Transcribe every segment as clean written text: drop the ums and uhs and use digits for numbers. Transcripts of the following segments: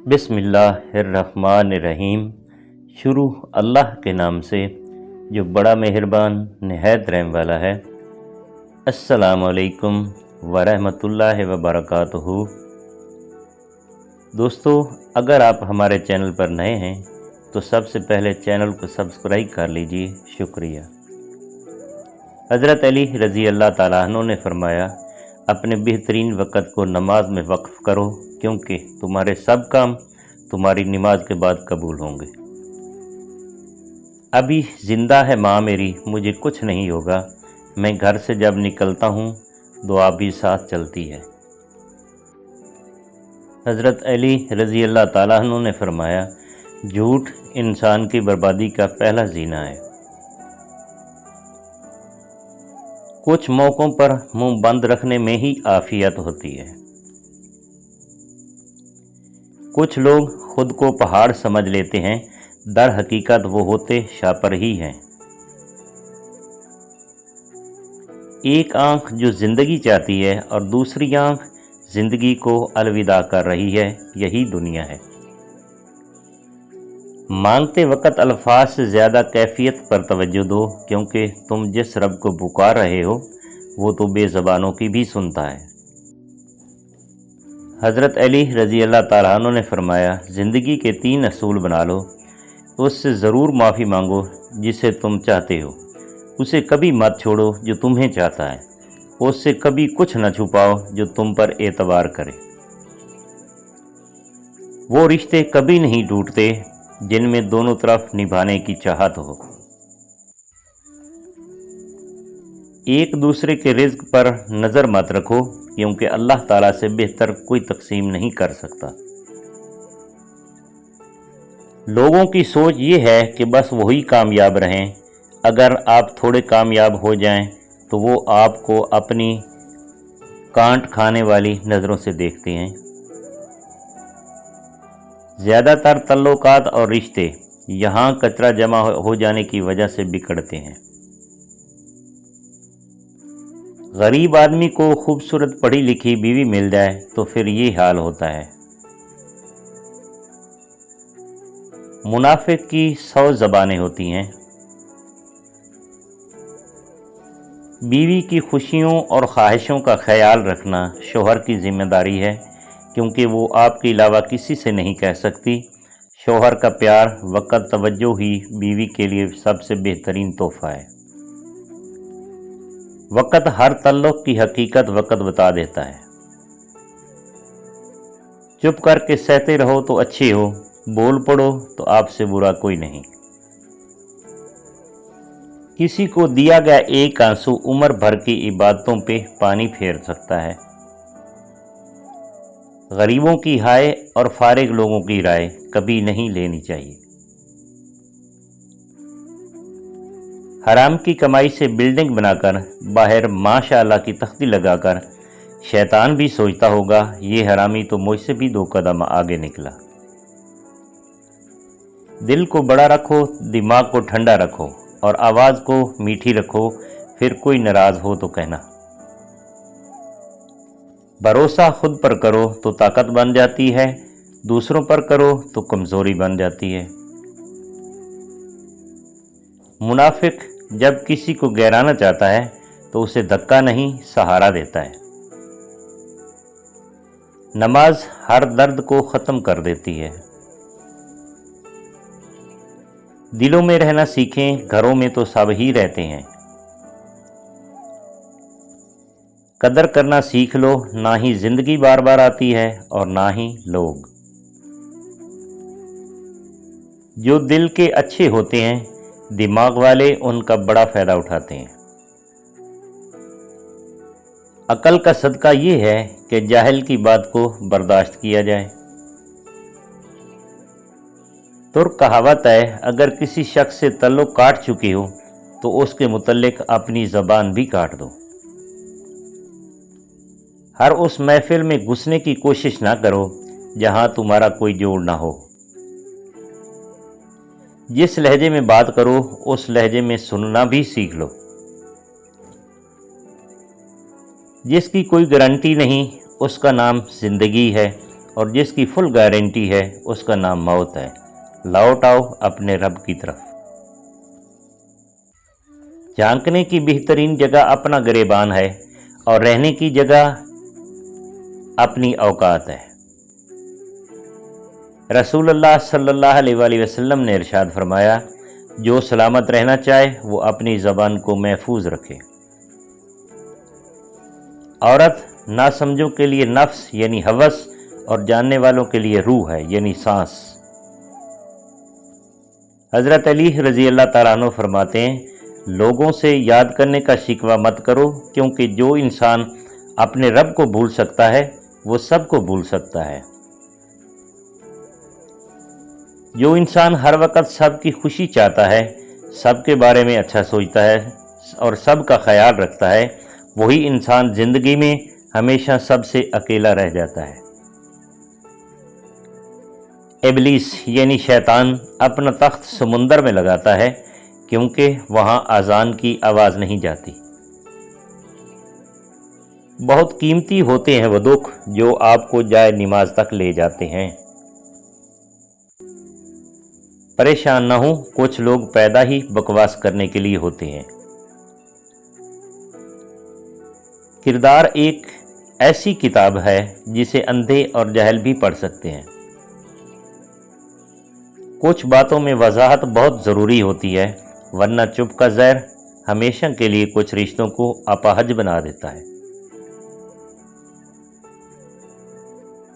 बिस्मिल्लाहिर्रहमानिर्रहीम। शुरू अल्लाह के नाम से जो बड़ा मेहरबान निहायत रहम वाला है। अस्सलामु अलैकुम वरहमतुल्लाहि वबरकातुहू। दोस्तों, अगर आप हमारे चैनल पर नए हैं तो सबसे पहले चैनल को सब्सक्राइब कर लीजिए, शुक्रिया। हज़रत अली रज़ी अल्लाह ताला अन्हु ने फरमाया, अपने बेहतरीन वक़्त को नमाज में वक्फ़ करो, क्योंकि तुम्हारे सब काम तुम्हारी नमाज के बाद कबूल होंगे। अभी ज़िंदा है माँ मेरी, मुझे कुछ नहीं होगा, मैं घर से जब निकलता हूँ दुआ भी साथ चलती है। हज़रत अली रज़ी अल्लाह ताला अन्हु ने फरमाया, झूठ इंसान की बर्बादी का पहला ज़ीना है। कुछ मौक़ों पर मुंह बंद रखने में ही आफियत होती है। कुछ लोग खुद को पहाड़ समझ लेते हैं, दर हकीकत वो होते शापर ही हैं। एक आँख जो ज़िंदगी चाहती है और दूसरी आँख ज़िंदगी को अलविदा कर रही है, यही दुनिया है। मांगते वक़्त अल्फाज से ज़्यादा कैफियत पर तवज्जो दो, क्योंकि तुम जिस रब को पुकार रहे हो वो तो बेज़बानों की भी सुनता है। हज़रत अली रज़ी अल्लाह ताला अन्हु ने फरमाया, ज़िंदगी के 3 असूल बना लो। उससे ज़रूर माफ़ी मांगो जिसे तुम चाहते हो, उसे कभी मत छोड़ो जो तुम्हें चाहता है, उससे कभी कुछ न छुपाओ जो तुम पर एतबार करे। वो रिश्ते कभी नहीं टूटते जिनमें दोनों तरफ निभाने की चाहत हो। एक दूसरे के रिज़्क़ पर नज़र मत रखो, क्योंकि अल्लाह ताला से बेहतर कोई तकसीम नहीं कर सकता। लोगों की सोच ये है कि बस वही कामयाब रहें। अगर आप थोड़े कामयाब हो जाएं तो वो आपको अपनी कांट खाने वाली नज़रों से देखते हैं। ज़्यादातर तल्लुकात और रिश्ते यहाँ कचरा जमा हो जाने की वजह से बिगड़ते हैं। गरीब आदमी को खूबसूरत पढ़ी लिखी बीवी मिल जाए तो फिर ये हाल होता है। मुनाफिक की 100 ज़बानें होती हैं। बीवी की खुशियों और ख्वाहिशों का ख्याल रखना शौहर की जिम्मेदारी है, क्योंकि वो आपके अलावा किसी से नहीं कह सकती। शौहर का प्यार, वक़्त, तवज्जो ही बीवी के लिए सबसे बेहतरीन तोहफ़ा है। वक़्त हर तल्लुक़ की हकीकत वक़्त बता देता है। चुप करके सहते रहो तो अच्छे हो, बोल पड़ो तो आपसे बुरा कोई नहीं। किसी को दिया गया एक आंसू उम्र भर की इबादतों पे पानी फेर सकता है। गरीबों की हाय और फारिग लोगों की राय कभी नहीं लेनी चाहिए। हराम की कमाई से बिल्डिंग बनाकर बाहर माशाअल्लाह की तख्ती लगाकर शैतान भी सोचता होगा, ये हरामी तो मुझसे भी 2 कदम आगे निकला। दिल को बड़ा रखो, दिमाग को ठंडा रखो और आवाज़ को मीठी रखो, फिर कोई नाराज़ हो तो कहना। भरोसा खुद पर करो तो ताकत बन जाती है, दूसरों पर करो तो कमज़ोरी बन जाती है। मुनाफिक जब किसी को गिराना चाहता है तो उसे धक्का नहीं सहारा देता है। नमाज हर दर्द को ख़त्म कर देती है। दिलों में रहना सीखें, घरों में तो सब ही रहते हैं। कदर करना सीख लो, ना ही ज़िंदगी बार बार आती है और ना ही लोग। जो दिल के अच्छे होते हैं, दिमाग वाले उनका बड़ा फ़ायदा उठाते हैं। अकल का सदका ये है कि जाहिल की बात को बर्दाश्त किया जाए। तुर्क कहावत है, अगर किसी शख्स से तल्लुक़ काट चुके हो तो उसके मुतल्लिक़ अपनी ज़बान भी काट दो। हर उस महफिल में घुसने की कोशिश ना करो जहां तुम्हारा कोई जोड़ ना हो। जिस लहजे में बात करो उस लहजे में सुनना भी सीख लो। जिसकी कोई गारंटी नहीं उसका नाम ज़िंदगी है और जिसकी फुल गारंटी है उसका नाम मौत है। लौट आओ अपने रब की तरफ। झांकने की बेहतरीन जगह अपना गिरेबान है और रहने की जगह अपनी औकात है। रसूलुल्लाह सल्लल्लाहु अलैहि वसल्लम ने इरशाद फरमाया, जो सलामत रहना चाहे वो अपनी ज़बान को महफूज रखे। औरत नासमझों के लिए नफ्स यानी हवस और जानने वालों के लिए रूह है यानी सांस। हज़रत अली रज़ी अल्लाह ताला अन्हु फरमाते हैं, लोगों से याद करने का शिकवा मत करो, क्योंकि जो इंसान अपने रब को भूल सकता है वो सबको भूल सकता है। जो इंसान हर वक्त सबकी खुशी चाहता है, सबके बारे में अच्छा सोचता है और सबका ख्याल रखता है, वही इंसान जिंदगी में हमेशा सबसे अकेला रह जाता है। इब्लीस यानी शैतान अपना तख्त समुंदर में लगाता है, क्योंकि वहां अजान की आवाज़ नहीं जाती। बहुत कीमती होते हैं वो दुख जो आपको जाए नमाज तक ले जाते हैं। परेशान न हो, कुछ लोग पैदा ही बकवास करने के लिए होते हैं। किरदार एक ऐसी किताब है जिसे अंधे और जाहिल भी पढ़ सकते हैं। कुछ बातों में वजाहत बहुत ज़रूरी होती है, वरना चुप का ज़हर हमेशा के लिए कुछ रिश्तों को अपाहज बना देता है।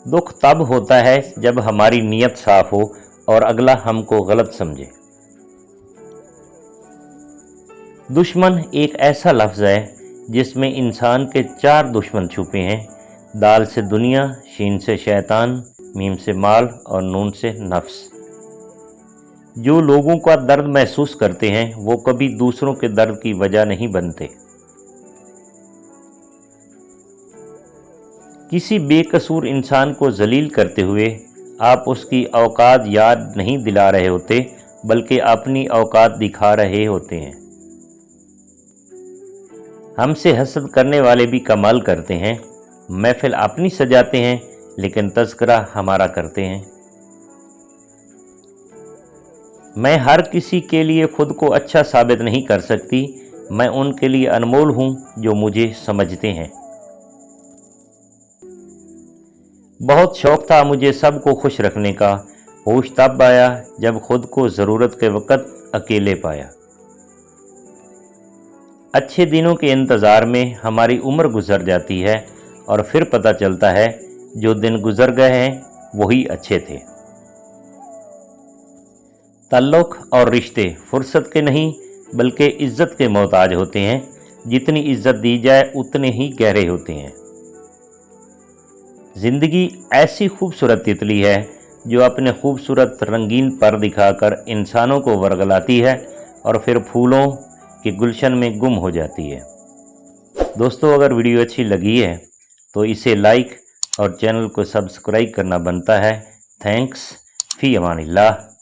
दुख तब होता है जब हमारी नीयत साफ हो और अगला हमको गलत समझे। दुश्मन एक ऐसा लफ्ज़ है जिसमें इंसान के 4 दुश्मन छुपे हैं। दाल से दुनिया, शीन से शैतान, मीम से माल और नून से नफ्स। जो लोगों का दर्द महसूस करते हैं वो कभी दूसरों के दर्द की वजह नहीं बनते। किसी बेकसूर इंसान को जलील करते हुए आप उसकी औकात याद नहीं दिला रहे होते, बल्कि अपनी औकात दिखा रहे होते हैं। हमसे हसद करने वाले भी कमाल करते हैं। महफिल अपनी सजाते हैं लेकिन तज़किरा हमारा करते हैं। मैं हर किसी के लिए खुद को अच्छा साबित नहीं कर सकती, मैं उनके लिए अनमोल हूं जो मुझे समझते हैं। बहुत शौक था मुझे सबको खुश रखने का, होश तब आया जब खुद को ज़रूरत के वक़्त अकेले पाया। अच्छे दिनों के इंतज़ार में हमारी उम्र गुजर जाती है और फिर पता चलता है जो दिन गुजर गए हैं वही अच्छे थे। ताल्लुक़ और रिश्ते फुर्सत के नहीं बल्कि इज़्ज़त के मोहताज होते हैं। जितनी इज़्ज़त दी जाए उतने ही गहरे होते हैं। ज़िंदगी ऐसी खूबसूरत तितली है जो अपने खूबसूरत रंगीन पर दिखाकर इंसानों को वर्गलाती है और फिर फूलों के गुलशन में गुम हो जाती है। दोस्तों, अगर वीडियो अच्छी लगी है तो इसे लाइक और चैनल को सब्सक्राइब करना बनता है। थैंक्स, फी अमानिल्लाह।